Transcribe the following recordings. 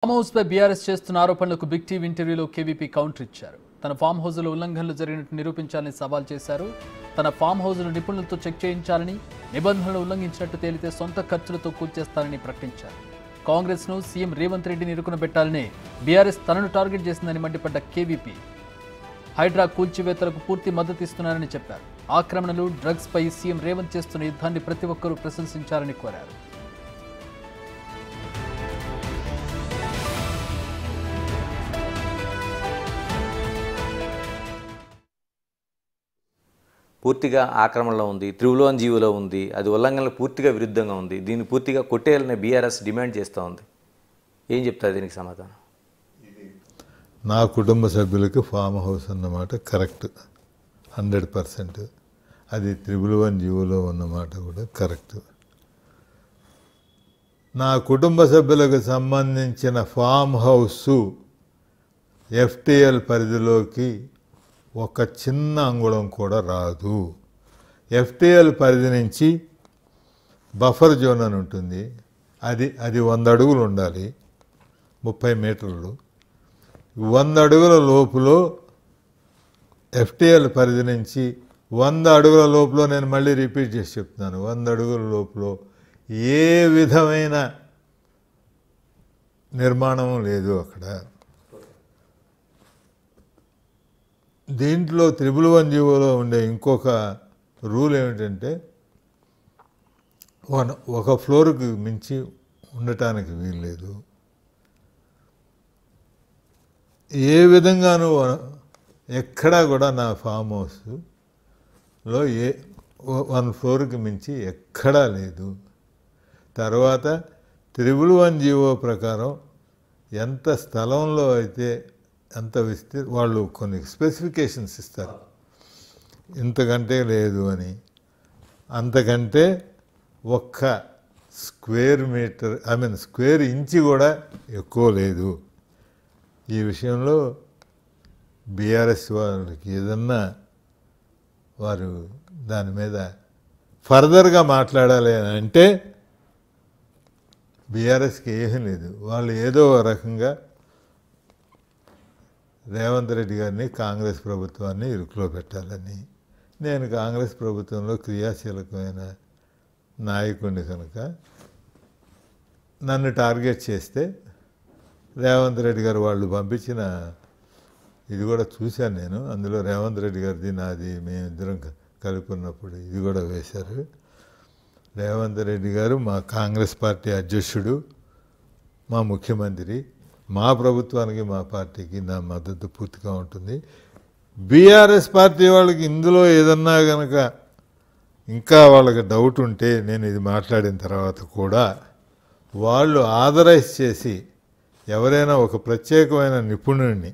Farm house పై BRS చేస్తున్న ఆరోపణలకు big TV ఇంటర్వ్యూలో కేవీపీ కౌంటర్ ఇచ్చారు. తన ఫామ్ హౌస్ లో ఉల్లంఘనలు జరిగినట్టు నిరూపించాలని సవాల్ చేశారు. తన ఫామ్ హౌస్ ను నిపుణులతో చెక్ చేయించాలని, నిబంధనలు ఉల్లంఘించినట్టు తేలితే సొంత ఖర్చులతో కూల్చేస్తారని ప్రకటించారు. కాంగ్రెస్ ను సీఎం రేవంత్ రెడ్డిని ఇరుకునబెట్టాలని బీఆర్ఎస్ తనను టార్గెట్ చేసిందని మండిపడ్డ కేవీపీ హైడ్రా కూల్చివేతలకు పూర్తి మద్దతు ఇస్తున్నారని చెప్పారు. ఆక్రమణలు, డ్రగ్స్ పై సీఎం రేవంత్ చేస్తున్న యుద్ధాన్ని ప్రతి ఒక్కరూ ప్రశంసించాలని కోరారు. పూర్తిగా ఆక్రమణలో ఉంది, త్రిభువన్ జీవోలో ఉంది, అది ఉల్లంఘనలు పూర్తిగా విరుద్ధంగా ఉంది. దీన్ని పూర్తిగా కొట్టేయాలని బీఆర్ఎస్ డిమాండ్ చేస్తూ ఉంది. ఏం చెప్తారు దీనికి సమాధానం? నా కుటుంబ సభ్యులకి ఫామ్ హౌస్ అన్నమాట కరెక్ట్, 100%. అది త్రిభువన్ జీవోలో ఉన్నమాట కూడా కరెక్ట్. నా కుటుంబ సభ్యులకు సంబంధించిన ఫామ్ హౌసు ఎఫ్టీఎల్ పరిధిలోకి ఒక చిన్న అంగుళం కూడా రాదు. ఎఫ్టీఎల్ పరిధి నుంచి బఫర్ జోన్ అని ఉంటుంది, అది 100 అడుగులు ఉండాలి, 30 మీటర్లు. 100 అడుగుల లోపులో ఎఫ్టీఎల్ పరిధి నుంచి 100 అడుగుల లోపల, నేను మళ్ళీ రిపీట్ చేసి చెప్తున్నాను, 100 అడుగుల లోపల ఏ విధమైన నిర్మాణం లేదు అక్కడ. దీంట్లో త్రిభువన్ జీవోలో ఉండే ఇంకొక రూల్ ఏమిటంటే, ఒక ఫ్లోర్కి మించి ఉండటానికి వీల్లేదు. ఏ విధంగానూ ఎక్కడా కూడా నా ఫామ్ హౌస్లో 1 ఫ్లోర్కి మించి ఎక్కడా లేదు. తర్వాత త్రిభువన్ జీవో ప్రకారం ఎంత స్థలంలో అయితే అంత వాళ్ళు కొన్ని స్పెసిఫికేషన్స్ ఇస్తారు, ఇంతకంటే లేదు అని. అంతకంటే ఒక్క స్క్వేర్ మీటర్, స్క్వేర్ ఇంచి కూడా ఎక్కువ లేదు. ఈ విషయంలో బీఆర్ఎస్ వాళ్ళకి ఏదన్నా వారు దాని మీద ఫర్దర్గా మాట్లాడాలి అని అంటే బీఆర్ఎస్కి ఏమీ లేదు. వాళ్ళు ఏదో రకంగా రేవంత్ రెడ్డి గారిని, కాంగ్రెస్ ప్రభుత్వాన్ని ఇరుకులో పెట్టాలని. నేను కాంగ్రెస్ ప్రభుత్వంలో క్రియాశీలకమైన నాయకుడిని కనుక నన్ను టార్గెట్ చేస్తే రేవంత్ రెడ్డి గారు వాళ్ళు పంపించిన ఇది కూడా చూశాను నేను. అందులో రేవంత్ రెడ్డి గారిది, నాది, మేమిద్దరం కలిపి ఉన్నప్పుడు ఇది కూడా వేశారు. రేవంత్ రెడ్డి గారు మా కాంగ్రెస్ పార్టీ అధ్యక్షుడు, మా ముఖ్యమంత్రి. మా ప్రభుత్వానికి, మా పార్టీకి నా మద్దతు పూర్తిగా ఉంటుంది. బీఆర్ఎస్ పార్టీ వాళ్ళకి ఇందులో ఏదన్నా కనుక ఇంకా వాళ్ళకి డౌట్ ఉంటే, నేను ఇది మాట్లాడిన తర్వాత కూడా వాళ్ళు ఆథరైజ్ చేసి ఎవరైనా ఒక ప్రత్యేకమైన నిపుణుడిని,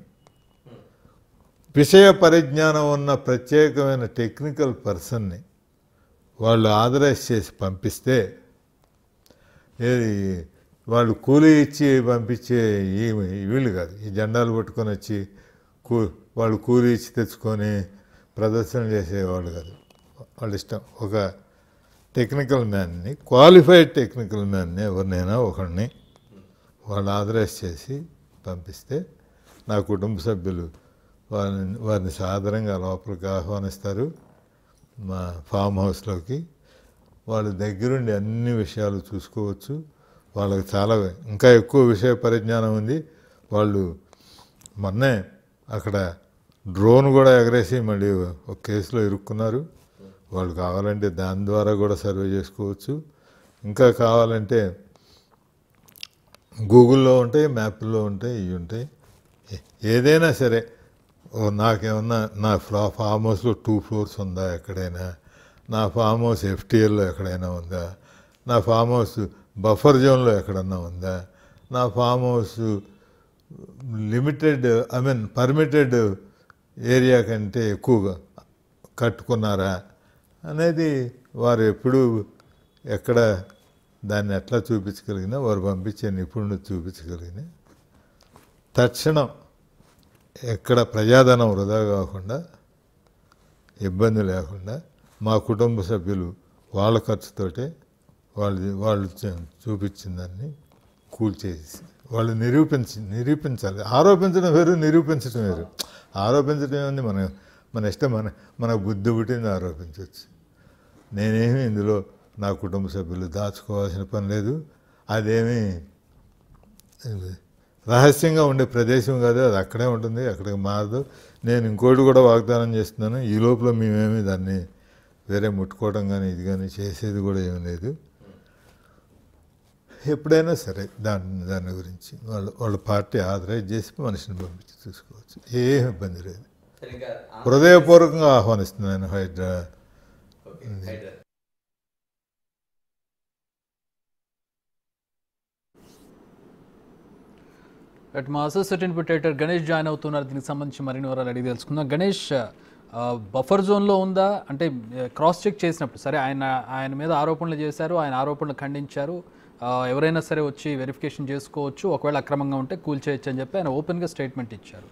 విషయ పరిజ్ఞానం ఉన్న ప్రత్యేకమైన టెక్నికల్ పర్సన్ని వాళ్ళు ఆథరైజ్ చేసి పంపిస్తే, ఏది వాళ్ళు కూలీ ఇచ్చి పంపించే వీళ్ళు కాదు. ఈ జెండాలు పట్టుకొని వచ్చి వాళ్ళు కూలీ ఇచ్చి తెచ్చుకొని ప్రదర్శన చేసేవాళ్ళు కాదు. వాళ్ళ ఇష్టం. ఒక టెక్నికల్ మ్యాన్ని, క్వాలిఫైడ్ టెక్నికల్ మ్యాన్ని, ఎవరినైనా ఒకరిని వాళ్ళు ఆథరైజ్ చేసి పంపిస్తే నా కుటుంబ సభ్యులు వారిని సాధారణంగా లోపలికి ఆహ్వానిస్తారు మా ఫామ్ హౌస్లోకి. వాళ్ళ దగ్గరుండి అన్ని విషయాలు చూసుకోవచ్చు. వాళ్ళకి చాలా ఇంకా ఎక్కువ విషయ పరిజ్ఞానం ఉంది. వాళ్ళు మొన్నే అక్కడ డ్రోన్ కూడా ఎగరేసి మళ్ళీ ఒక కేసులో ఇరుక్కున్నారు. వాళ్ళు కావాలంటే దాని ద్వారా కూడా సర్వే చేసుకోవచ్చు. ఇంకా కావాలంటే గూగుల్లో ఉంటాయి, మ్యాప్లో ఉంటాయి, ఇవి ఉంటాయి. ఏదైనా సరే, నాకేమన్నా నా ఫామ్ హౌస్లో 2 ఫ్లోర్స్ ఉందా ఎక్కడైనా, నా ఫామ్ హౌస్ ఎఫ్టీఎల్లో ఎక్కడైనా ఉందా, నా ఫామ్ హౌస్ బఫర్ జోన్లో ఎక్కడన్నా ఉందా, నా farm house limited permitted area కంటే ఎక్కువగా కట్టుకున్నారా అనేది వారు ఎప్పుడు ఎక్కడ దాన్ని ఎట్లా చూపించగలిగినా, వారు పంపించే నిపుణులు చూపించగలిగిన తక్షణం ఎక్కడ ప్రజాధనం వృధా కాకుండా, ఇబ్బంది లేకుండా మా కుటుంబ సభ్యులు వాళ్ళ ఖర్చుతోటే వాళ్ళు చూపించిన దాన్ని కూల్చేసి వాళ్ళు నిరూపించాలి. ఆరోపించడం వేరు, నిరూపించడం వేరు. ఆరోపించడం ఏముంది, మన ఇష్టం, మనకు బుద్ధి పుట్టింది ఆరోపించవచ్చు. నేనేమి ఇందులో నా కుటుంబ సభ్యులు దాచుకోవాల్సిన పని లేదు. అదేమి రహస్యంగా ఉండే ప్రదేశం కాదు, అది అక్కడే ఉంటుంది, అక్కడికి మారదు. నేను ఇంకోటి కూడా వాగ్దానం చేస్తున్నాను, ఈ లోపల మేమేమి దాన్ని వేరే ముట్టుకోవడం కానీ ఇది కానీ చేసేది కూడా ఏమీ లేదు. ఎప్పుడైనా సరే దాని గురించి వాళ్ళ పార్టీ ఆథరైజ్ చేసి మనిషిని పంపించి చూసుకోవచ్చు, ఏం ఇబ్బంది లేదు. హృదయపూర్వకంగా ఆహ్వానిస్తున్నాను హైడ్రా. మా అసోసియేట్ ఇన్పుటేటర్ గణేష్ జాయిన్ అవుతున్నారు. దీనికి సంబంధించి మరిన్ని వివరాలు అడిగి తెలుసుకుందాం. గణేష్, బఫర్ జోన్లో ఉందా అంటే క్రాస్ చెక్ చేసినప్పుడు సరే ఆయన మీద ఆరోపణలు చేశారు, ఆయన ఆరోపణలు ఖండించారు, ఎవరైనా సరే వచ్చి వెరిఫికేషన్ చేసుకోవచ్చు, ఒకవేళ అక్రమంగా ఉంటే కూల్చేయచ్చు అని చెప్పి ఆయన ఓపెన్గా స్టేట్మెంట్ ఇచ్చారు.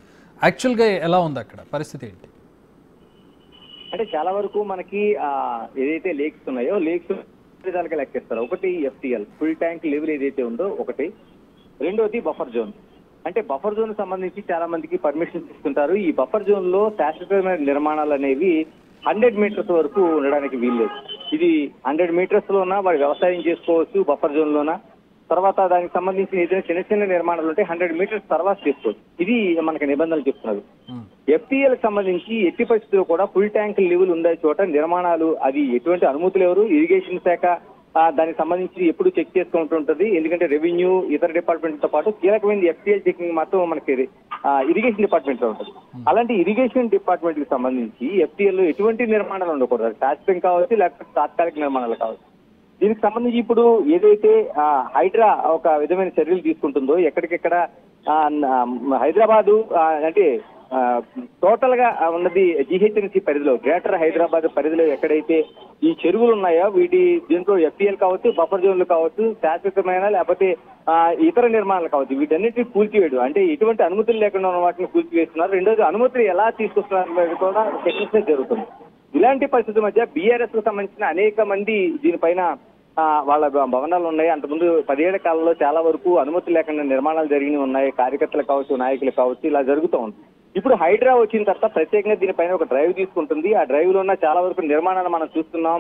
యాక్చువల్గా ఎలా ఉంది అక్కడ పరిస్థితి ఏంటి? అంటే చాలా వరకు మనకి ఏదైతే లేక్స్ ఉన్నాయో లేక్స్ విధాలుగా లెక్కేస్తారు. ఒకటి ఎఫ్టీఎల్ ఫుల్ ట్యాంక్ లెవెల్ ఏదైతే ఉందో ఒకటి, రెండోది బఫర్ జోన్. అంటే బఫర్ జోన్ సంబంధించి చాలా మందికి పర్మిషన్స్ ఇస్తుంటారు. ఈ బఫర్ జోన్ లో శాశ్వతమైన నిర్మాణాలు అనేవి 100 మీటర్స్ వరకు ఉండడానికి వీల్లేదు. ఇది 100 మీటర్స్ లోన వాడు వ్యవసాయం చేసుకోవచ్చు బఫర్ జోన్ లోన. తర్వాత దానికి సంబంధించిన ఏదైనా చిన్న చిన్న నిర్మాణాలు ఉంటే 100 మీటర్స్ తర్వాత చేసుకోవచ్చు. ఇది మనకి నిబంధనలు చెప్తున్నారు. ఎఫ్టీఎల్ సంబంధించి ఎట్టి పరిస్థితుల్లో కూడా ఫుల్ ట్యాంక్ లెవెల్ ఉండే చోట నిర్మాణాలు అది ఎటువంటి అనుమతులు ఎవరు ఇరిగేషన్ శాఖ దానికి సంబంధించి ఎప్పుడు చెక్ చేసుకుంటూ ఉంటుంది. ఎందుకంటే రెవెన్యూ ఇతర డిపార్ట్మెంట్ తో పాటు కీలకమైన ఎఫ్టీఎల్ చెకింగ్ మాత్రం మనకి ఇరిగేషన్ డిపార్ట్మెంట్ లో ఉంటుంది. అలాంటి ఇరిగేషన్ డిపార్ట్మెంట్ కి సంబంధించి ఎఫ్టీఎల్ లో ఎటువంటి నిర్మాణాలు ఉండకూడదు. శాశ్వతం కావచ్చు లేకపోతే తాత్కాలిక నిర్మాణాలు కావచ్చు. దీనికి సంబంధించి ఇప్పుడు ఏదైతే హైడ్రా ఒక విధమైన చర్యలు తీసుకుంటుందో ఎక్కడికెక్కడ హైదరాబాదు అంటే టోటల్ గా ఉన్నది జీహెచ్ఎంసీ పరిధిలో గ్రేటర్ హైదరాబాద్ పరిధిలో ఎక్కడైతే ఈ చెరువులు ఉన్నాయో వీటి దీంట్లో ఎఫ్టీఎల్ కావచ్చు బఫర్ జోన్లు కావచ్చు శాశ్వతమైన లేకపోతే ఇతర నిర్మాణాలు కావచ్చు వీటన్నిటిని కూల్చివేయడం అంటే ఎటువంటి అనుమతులు లేకుండా ఉన్న వాటిని కూల్చివేస్తున్నారు. రెండోది అనుమతులు ఎలా తీసుకొస్తున్నారు కూడా టెక్నిక్స్ జరుగుతుంది. ఇలాంటి పరిస్థితుల మధ్య బీఆర్ఎస్ కు సంబంధించిన అనేక మంది దీనిపైన వాళ్ళ భవనాలు ఉన్నాయి. అంతకుముందు 10 ఏళ్ల కాలంలో చాలా వరకు అనుమతులు లేకుండా నిర్మాణాలు జరిగినవి ఉన్నాయి. కార్యకర్తలు కావచ్చు నాయకులు కావచ్చు ఇలా జరుగుతూ ఉంది. ఇప్పుడు హైడ్రా వచ్చిన తర్వాత ప్రత్యేకంగా దీనిపైన ఒక డ్రైవ్ తీసుకుంటుంది. ఆ డ్రైవ్ లో ఉన్న చాలా వరకు నిర్మాణాలు మనం చూస్తున్నాం.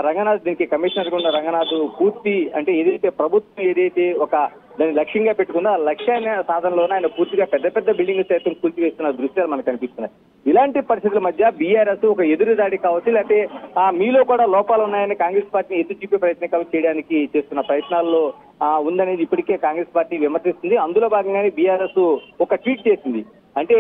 రంగనాథ్ దీనికి కమిషనర్ గా ఉన్న రంగనాథ్ పూర్తి అంటే ఏదైతే ప్రభుత్వం ఏదైతే ఒక దాన్ని లక్ష్యంగా పెట్టుకుందో ఆ లక్ష్యాన్ని సాధనలోనే ఆయన పూర్తిగా పెద్ద పెద్ద బిల్డింగ్ సైతం కూల్చివేస్తున్న దృశ్యాలు మనకు కనిపిస్తున్నాయి. ఇలాంటి పరిస్థితుల మధ్య బీఆర్ఎస్ ఒక ఎదురుదాడి కావచ్చు లేకపోతే మీలో కూడా లోపాలు ఉన్నాయని కాంగ్రెస్ పార్టీని ఎత్తి చూపే ప్రయత్నం చేయడానికి చేస్తున్న ప్రయత్నాల్లో ఉందనేది ఇప్పటికే కాంగ్రెస్ పార్టీ విమర్శిస్తుంది. అందులో భాగంగానే బీఆర్ఎస్ ఒక ట్వీట్ చేసింది. అంటే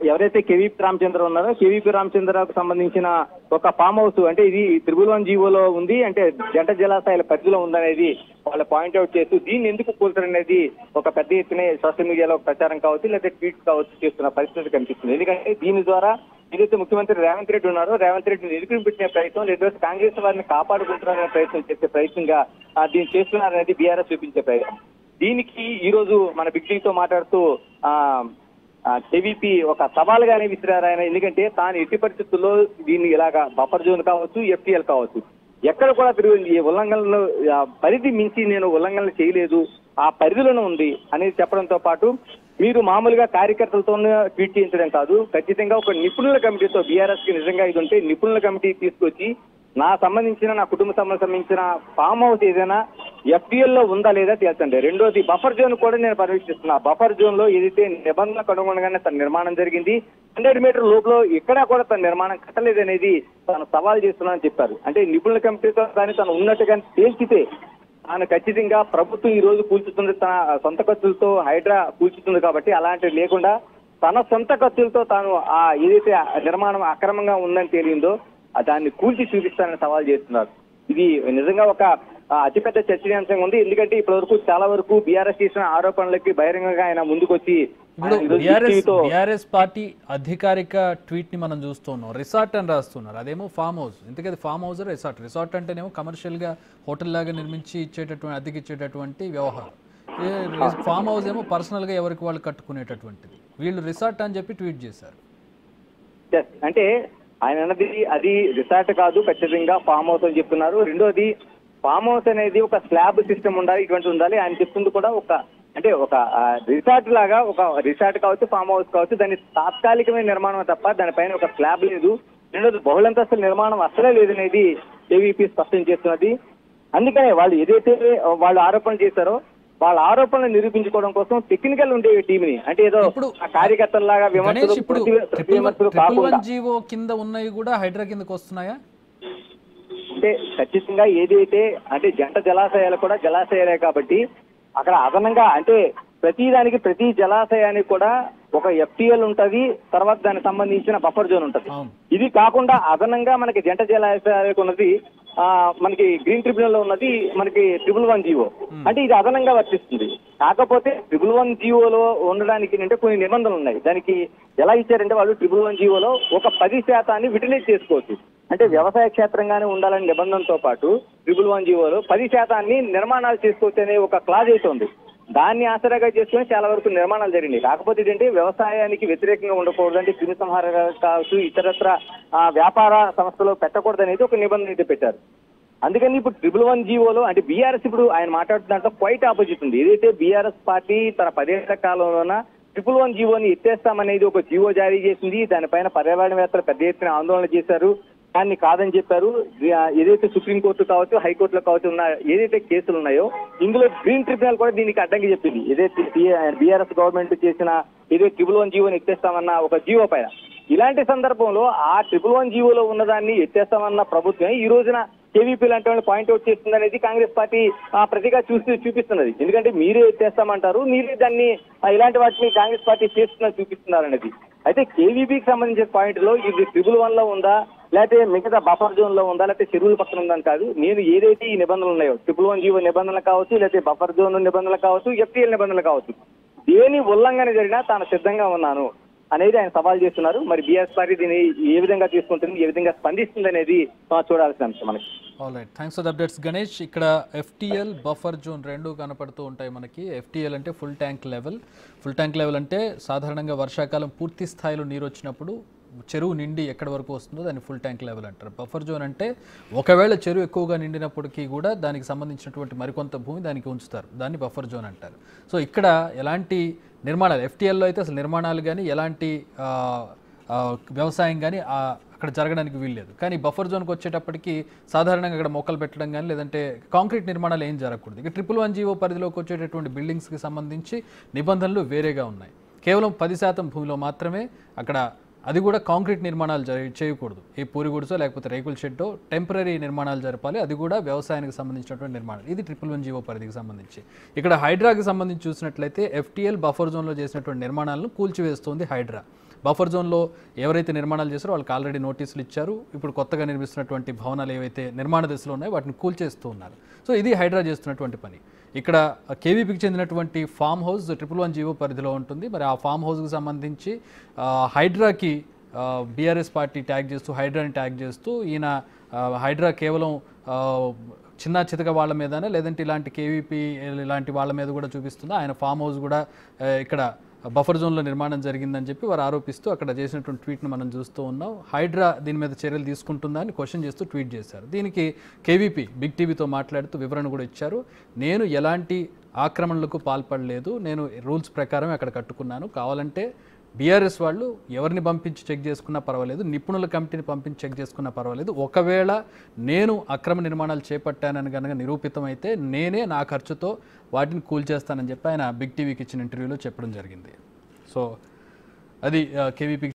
ఎవరైతే కేవీపీ రామచంద్ర ఉన్నారో కేవీపీ రామచంద్రకు సంబంధించిన ఒక ఫామ్ హౌస్ అంటే ఇది త్రిభువన్ జీవోలో ఉంది అంటే జంట జలాశయాల పరిధిలో ఉందనేది వాళ్ళు పాయింట్అవుట్ చేస్తూ దీన్ని ఎందుకు కూల్చారనేది ఒక పెద్ద ఎత్తున సోషల్ మీడియాలో ప్రచారం కావచ్చు లేదా ట్వీట్స్ కావచ్చు చేస్తున్న పరిస్థితి కనిపిస్తుంది. ఎందుకంటే దీని ద్వారా ఏదైతే ముఖ్యమంత్రి రేవంత్ రెడ్డి ఉన్నారో రేవంత్ రెడ్డిని ఎదుర్కొనిపించే ప్రయత్నం లేదా కాంగ్రెస్ వారిని కాపాడుకుంటున్నారనే ప్రయత్నం చేసే ప్రయత్నంగా దీన్ని చేస్తున్నారనేది బీఆర్ఎస్ చూపించే ప్రయత్నం. దీనికి ఈ రోజు మన బిగ్ టీతో మాట్లాడుతూ కేవీపీ ఒక సవాల్గానే విసిరారు ఆయన. ఎందుకంటే తాను ఎట్టి పరిస్థితుల్లో దీన్ని ఇలాగా బఫర్ జోన్ కావచ్చు ఎఫ్టీఎల్ కావచ్చు ఎక్కడ కూడా ఈ ఉల్లంఘనలు పరిధి మించి నేను ఉల్లంఘనలు చేయలేదు ఆ పరిధిలోనే ఉంది అనేది చెప్పడంతో పాటు మీరు మామూలుగా కార్యకర్తలతో ట్వీట్ చేయించడం కాదు ఖచ్చితంగా ఒక నిపుణుల కమిటీతో బీఆర్ఎస్ కి నిజంగా ఇది ఉంటే నిపుణుల కమిటీ తీసుకొచ్చి నా కుటుంబ సంబంధించిన ఫామ్ హౌస్ ఏదైనా ఎఫ్టీఎల్ లో ఉందా లేదా తేల్చండి. రెండోది బఫర్ జోన్ కూడా నేను పర్యవేక్షిస్తున్నా. బఫర్ జోన్ లో ఏదైతే నిబంధనలకు అనుగుణంగానే తన నిర్మాణం జరిగింది 100 మీటర్ లోపల ఎక్కడా కూడా తన నిర్మాణం కట్టలేదనేది తాను సవాల్ చేస్తున్నానని చెప్పారు. అంటే నిపుణుల కమిటీతో కానీ తను ఉన్నట్టుగా తేల్చితే తాను ఖచ్చితంగా ప్రభుత్వం ఈ రోజు కూల్చుతుంది తన సొంత ఖర్చులతో హైడ్రా కూల్చుతుంది కాబట్టి అలాంటివి లేకుండా తన సొంత ఖర్చులతో తాను ఏదైతే నిర్మాణం అక్రమంగా ఉందని తేలిందో దాన్ని కూల్చి చూపిస్తానని సవాల్ చేస్తున్నారు. ఇది నిజంగా ఒక అతిపెద్ద చర్చనీయాంశంగా ఉంది. ఎందుకంటే ఇప్పటి వరకు చాలా వరకు బీఆర్ఎస్ చేసిన ఆరోపణలకి బహిరంగంగా ఆయన ముందుకొచ్చి బీఆర్ఎస్ పార్టీ అధికారిక ట్వీట్ ని మనం చూస్తున్నాం. రిసార్ట్ అని రాస్తున్నారు, అదేమో ఫామ్ హౌస్. ఇంతకీ ఫామ్ హౌస్ రిసార్ట్ అంటేనేమో కమర్షియల్ గా హోటల్ లాగా నిర్మించి ఇచ్చేటటువంటి అద్దెకి ఇచ్చేటటువంటి వ్యవహారం. ఫామ్ హౌస్ ఏమో పర్సనల్ గా ఎవరికి వాళ్ళు కట్టుకునేటటువంటిది. వీళ్ళు రిసార్ట్ అని చెప్పి ట్వీట్ చేశారు. అంటే ఆయన అన్నది అది రిసార్ట్ కాదు ఖచ్చితంగా ఫామ్ హౌస్ అని చెప్తున్నారు. రెండోది ఫామ్ హౌస్ అనేది ఒక స్లాబ్ సిస్టమ్ ఉండాలి, ఇటువంటి ఉండాలి. ఆయన చెప్తుంది కూడా ఒక అంటే ఒక రిసార్ట్ లాగా, ఒక రిసార్ట్ కావచ్చు, ఫామ్ హౌస్ కావచ్చు, దాని తాత్కాలికమైన నిర్మాణం తప్ప దానిపైన ఒక స్లాబ్ లేదు. రెండోది బహుళంతస్తుల నిర్మాణం అసలే లేదనేది కేవీపీ స్పష్టం చేస్తున్నది. అందుకనే వాళ్ళు ఏదైతే వాళ్ళు ఆరోపణలు చేశారో వాళ్ళ ఆరోపణలు నిరూపించుకోవడం కోసం టెక్నికల్ ఉండే టీంని, అంటే ఏదో కార్యకర్తల్లాగా విమర్శలు కాకుండా జీవో కింద ఉన్నాయి కూడా హైడ్రా కిందకు వస్తున్నాయా? అంటే ఖచ్చితంగా ఏదైతే అంటే జంట జలాశయాలు కూడా జలాశయాలే కాబట్టి అక్కడ అదనంగా అంటే ప్రతి జలాశయానికి కూడా ఒక FTL ఉంటది, తర్వాత దానికి సంబంధించిన బఫర్ జోన్ ఉంటది. ఇది కాకుండా అదనంగా మనకి జంట జలాశయాలకు ఉన్నది మనకి గ్రీన్ ట్రిబ్యునల్ లో ఉన్నది మనకి 111 జీవో. అంటే ఇది అదనంగా వర్తిస్తుంది. కాకపోతే 111 జీవోలో ఉండడానికి అంటే కొన్ని నిబంధనలు ఉన్నాయి. దానికి ఎలా ఇచ్చారంటే వాళ్ళు 111 జీవోలో ఒక 10% యూటిలైజ్ చేసుకోవచ్చు. అంటే వ్యవసాయ క్షేత్రంగానే ఉండాలనే నిబంధనతో పాటు 111 జీవోలో 10% నిర్మాణాలు చేసుకోవచ్చు అనే ఒక క్లాజ్ అయితే ఉంది. దాన్ని ఆసరాగా చేసుకుని చాలా వరకు నిర్మాణాలు జరిగినాయి. కాకపోతే ఏంటంటే వ్యవసాయానికి వ్యతిరేకంగా ఉండకూడదు, అంటే క్రిమి సంహార కావచ్చు, ఇతరత్ర వ్యాపార సంస్థలు పెట్టకూడదు అనేది ఒక నిబంధన అయితే పెట్టారు. అందుకని ఇప్పుడు 111 జీవోలో అంటే బీఆర్ఎస్ ఇప్పుడు ఆయన మాట్లాడుతున్నట్టు క్వైట్ ఆపోజిట్ ఉంది. ఏదైతే బీఆర్ఎస్ పార్టీ తన 10 ఏళ్ల కాలంలోన 111 జీవోని ఎత్తేస్తామనేది ఒక జీవో జారీ చేసింది. దానిపైన పర్యావరణవేత్తలు పెద్ద ఎత్తున ఆందోళన చేశారు, దాన్ని కాదని చెప్పారు. ఏదైతే సుప్రీంకోర్టు కావచ్చు, హైకోర్టులో కావచ్చు ఉన్న ఏదైతే కేసులు ఉన్నాయో ఇందులో గ్రీన్ ట్రిబ్యునల్ కూడా దీనికి అడ్డంకి చెప్పింది. ఏదైతే బీఆర్ఎస్ గవర్నమెంట్ చేసిన ఏదైతే 111 జీవోని ఎత్తేస్తామన్న ఒక జీవో పైన. ఇలాంటి సందర్భంలో ఆ 111 జీవోలో ఉన్నదాన్ని ఎత్తేస్తామన్న ప్రభుత్వం ఈ రోజున కేవీపీ లాంటి వాళ్ళు పాయింట్అవుట్ చేస్తుంది అనేది కాంగ్రెస్ పార్టీ ప్రతిగా చూపిస్తున్నది. ఎందుకంటే మీరే ఎత్తేస్తామంటారు, మీరే దాన్ని ఇలాంటి వాటిని కాంగ్రెస్ పార్టీ చూపిస్తున్నారు అనేది. అయితే కేవీపీకి సంబంధించిన పాయింట్ లో ఇది 111 లో ఉందా, లేకపోతే మిగతా బఫర్ జోన్ లో ఉందా, లేకపోతే చెరువుల పక్కన ఉందని కాదు. నేను ఏదైతే ఈ నిబంధనలు ఉన్నాయో 111 జీవో నిబంధనలు కావచ్చు, లేకపోతే బఫర్ జోన్ నిబంధనలు కావచ్చు, FTL నిబంధనలు కావచ్చు, దేని ఉల్లంఘన జరిగినా తాను సిద్ధంగా ఉన్నాను అనేది ఆయన సవాల్ చేస్తున్నారు. మరి బీఆర్ఎస్ పార్టీ దీన్ని ఏ విధంగా తీసుకుంటుంది, ఏ విధంగా స్పందిస్తుంది అనేది చూడాల్సిన అంశం మనకి. Alright, thanks for the updates Ganesh. ఇక్కడ FTL బఫర్ జోన్ రెండు కనపడుతూ ఉంటాయి మనకి. FTL అంటే full tank level. Full tank level అంటే సాధారణంగా వర్షాకాలం పూర్తి స్థాయిలో నీరు వచ్చినప్పుడు చెరువు నిండి ఎక్కడి వరకు వస్తుందో దాన్ని ఫుల్ ట్యాంక్ లెవెల్ అంటారు. బఫర్ జోన్ అంటే ఒకవేళ చెరువు ఎక్కువగా నిండినప్పటికీ కూడా దానికి సంబంధించినటువంటి మరికొంత భూమి దానికి ఉంచుతారు, దాన్ని బఫర్ జోన్ అంటారు. సో ఇక్కడ ఎలాంటి నిర్మాణాలు FTLలో అయితే అసలు నిర్మాణాలు కానీ ఎలాంటి వ్యవసాయం కానీ అక్కడ జరగడానికి వీల్లేదు. కానీ బఫర్ జోన్కి వచ్చేటప్పటికి సాధారణంగా అక్కడ మొక్కలు పెట్టడం కానీ లేదంటే కాంక్రీట్ నిర్మాణాలు ఏం జరగకూడదు. ఇక 111 జీవో పరిధిలోకి వచ్చేటటువంటి బిల్డింగ్స్కి సంబంధించి నిబంధనలు వేరేగా ఉన్నాయి. కేవలం 10% భూమిలో మాత్రమే అక్కడ, అది కూడా కాంక్రీట్ నిర్మాణాలు చేయకూడదు. ఏ పూరి గుడిసో లేకపోతే రేకుల షెడ్డో టెంపరీ నిర్మాణాలు జరపాలి, అది కూడా వ్యవసాయానికి సంబంధించినటువంటి నిర్మాణాలు. ఇది 111 జీవో పరిధికి సంబంధించి. ఇక్కడ హైడ్రాకి సంబంధించి చూసినట్లయితే FTL బఫర్ జోన్లో చేసినటువంటి నిర్మాణాలను కూల్చివేస్తుంది హైడ్రా. బఫర్ జోన్లో ఎవరైతే నిర్మాణాలు చేస్తారో వాళ్ళకి ఆల్రెడీ నోటీసులు ఇచ్చారు. ఇప్పుడు కొత్తగా నిర్మిస్తున్నటువంటి భవనాలు ఏవైతే నిర్మాణ దశలో ఉన్నాయో వాటిని కూల్చేస్తూ ఉన్నారు. సో ఇది హైడ్రా చేస్తున్నటువంటి పని. ఇక్కడ కేవీపీకి చెందినటువంటి ఫామ్ హౌస్ 111 జీవో పరిధిలో ఉంటుంది. మరి ఆ ఫామ్ హౌస్కి సంబంధించి హైడ్రాకి బీఆర్ఎస్ పార్టీ ట్యాగ్ చేస్తూ, హైడ్రాని ట్యాగ్ చేస్తూ ఈయన హైడ్రా కేవలం చిన్న చితక వాళ్ళ మీదనే లేదంటే ఇలాంటి కేవీపీ ఇలాంటి వాళ్ళ మీద కూడా చూపిస్తుంది. ఆయన ఫామ్ హౌస్ కూడా ఇక్కడ బఫర్ జోన్లో నిర్మాణం జరిగిందని చెప్పి వారు ఆరోపిస్తూ అక్కడ చేసినటువంటి ట్వీట్ను మనం చూస్తూ ఉన్నాం. హైడ్రా దీని మీద చర్యలు తీసుకుంటుందా అని క్వశ్చన్ చేస్తూ ట్వీట్ చేశారు. దీనికి కేవీపీ బిగ్ టీవీతో మాట్లాడుతూ వివరణ కూడా ఇచ్చారు. నేను ఎలాంటి ఆక్రమణలకు పాల్పడలేదు, నేను రూల్స్ ప్రకారం అక్కడ కట్టుకున్నాను. కావాలంటే బీఆర్ఎస్ వాళ్ళు ఎవరిని పంపించి చెక్ చేసుకున్నా పర్వాలేదు, నిపుణుల కమిటీని పంపించి చెక్ చేసుకున్నా పర్వాలేదు. ఒకవేళ నేను అక్రమ నిర్మాణాలు చేపట్టానని కనుక నిరూపితమైతే నేనే నా ఖర్చుతో వాటిని కూల్చేస్తానని చెప్పి ఆయన బిగ్ టీవీకి ఇచ్చిన ఇంటర్వ్యూలో చెప్పడం జరిగింది. సో అది కేవీపీ